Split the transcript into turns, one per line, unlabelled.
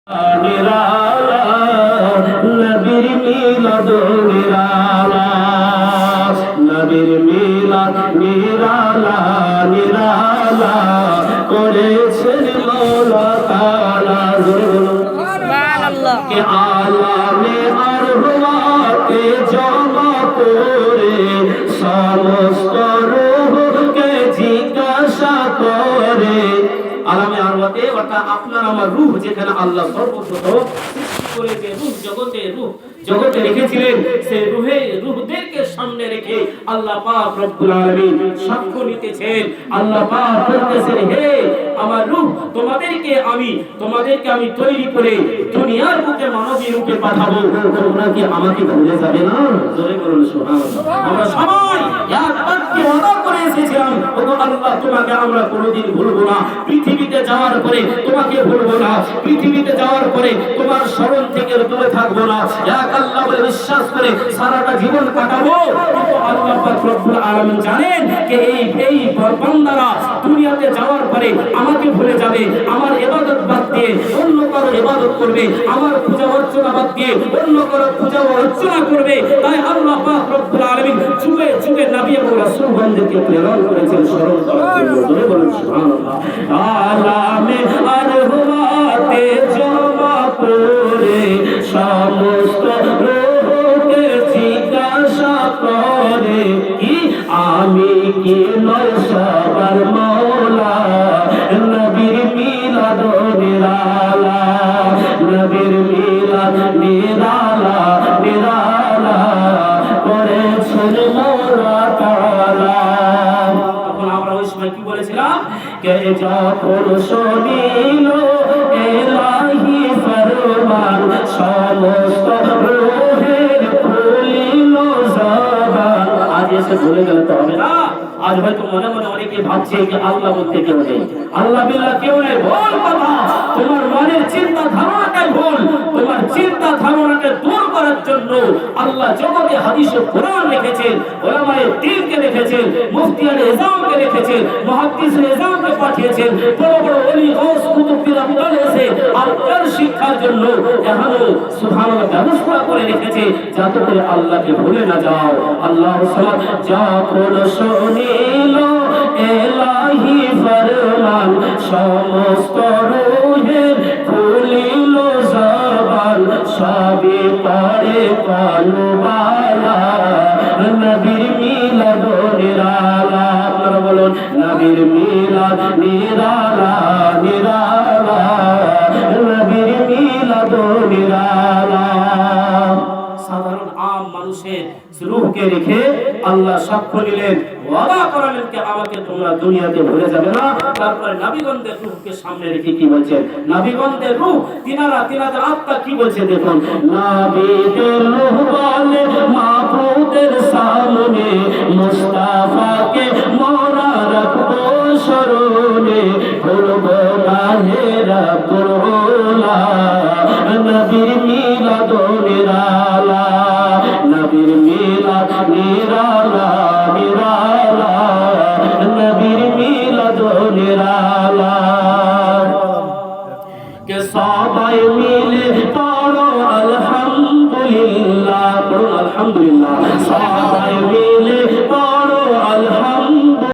নিরালা নবীর মিলাদ নিরালা নবীর মিলাদ নিরালা নিরালা করেছেন মওলা তাআলা সুবহানাল্লাহ কে আলামে আরওয়াতে জমা করে সমস্ত রূহকে জিজ্ঞাসা করে আলামে আরওয়াতে অর্থাৎ আপনার আমার রূহ যেখানে আল্লাহ সর্বপ্রথম সৃষ্টি করে যে রূহ জগতে রেখেছিলেন সেই রূহদেরকে সামনে রেখে আল্লাহ পাক রব্বুল আলামিন সাক্ষ্য নিতেছেন। আল্লাহ পাক বলতেছেন, হে আমার রূহ, তোমাদেরকে আমি তৈরি করে দুনিয়ার বুকে মানবী রূপে পাঠাবো, তোমরা কি আমাকে ভুলে যাবে না? জোরে বলুন সুবহানাল্লাহ। আমরা সবাই একবার কি ওয়াদা করে এসেছিলাম, ওগো আল্লাহ তোমাকে আমরা কোনোদিন ভুলবো না, পৃথিবীতে যাওয়ার পরে তোমাকে ভুলবো না, পৃথিবীতে যাওয়ার পরে তোমার স্মরণ থেকে দূরে থাকবো না, এক আল্লাহ বলে বিশ্বাস করে সারাটা জীবন কাটাবো। কিন্তু আল্লাহ পাক রব্বুল আলামিন জানেন যে এই বান্দারা দুনিয়াতে যাওয়ার পরে আমাকে ভুলে যাবে, আমার ইবাদত বাদ দিয়ে অন্য কারো ইবাদত করবে, আমার পূজা অর্চনা বাদ দিয়ে অন্য কারো পূজা অর্চনা করবে। তাই আল্লাহ পাক রব্বুল আলামিন যুগে যুগে নবী এবং রাসূলগণকে প্রেরণ করেছেন স্মরণ করার জন্য। জোরে বলুন সুবহানাল্লাহ। আলামে আরওয়াতে জমা করে সমস্ত রূহকে জিজ্ঞাসা করে, কি আমি কি নয় সবার মওলা? নবীর মিলাদ নিরালা নবীর মিলাদ নিরালা নিরালা করেছেন মওলা তাআলা। তখন আমরা ওই সময় কি বলেছিলাম, কে যখন শুনিল ইলাহি ফরমান সমস্ত রূহের খুলিল জবান। আজ এসে ভুলে গেলে তো হবে না। আজ হয়তো মনে মনে অনেকে ভাবছে যে আল্লাহ বলতে কেউ নেই, আল্লাহ বিল্লাহ কেউ নেই। ভুল কথা, তোমার মনের চিন্তা ধারণাটাই ভুল। তোমার চিন্তা ধারণাকে দূর করার জন্য আল্লাহ জগতে হাদিস ও কোরআন রেখেছেন, উলামায়ে দ্বীনকে রেখেছেন, মুফতিয়ানে ইজমকে রেখেছেন, মুহাদ্দিসে ইজমকে পাঠিয়েছেন, বড় বড় ওলি গাউস কুতুব পীর এসে আপনার শিক্ষার জন্য এখনো সুবহানাল্লাহ ব্যবস্থা করে রেখেছে, যাতে করে আল্লাহকে ভুলে না যাও। আল্লাহর সালাত যখন শুনিল ইলাহি ফরমান সমস্ত রূহের খুলিল জবান, সবে পড়ে কালবালা নবীর মিলাদ নিরালা। আপনারা বলুন নবীর মিলাদ নিরালা নিরালা নবীর মিলাদ নিরালা। সাধারণ আম মানুষের রূহকে রেখে আল্লাহ সাক্ষ্য নিলেন, ওয়াদা করালেন যে আমাকে তোমরা দুনিয়াতে ভুলে যাবে না। তারপরে নবীগণদের রূহকে সামনে রেখে কি বলছেন, নবীগণদের রূহ তিনাদের আত্মা কি বলছে দেখুন। নবীদের রূহ বলে মাবুদের সামনে মুস্তাফাকে মোরা রাখবো স্মরণে, ভুলবো না হে রাব্বুল্লাহ নবীর মিলাদ নিরালা নবীর মিলাদ নিরালা নিরালা নবীর মিলাদ নিরালা। কে সবাই মিলে পড়ো আলহামদুলিল্লাহ, পড়ো আলহামদুলিল্লাহ, সবাই মিলে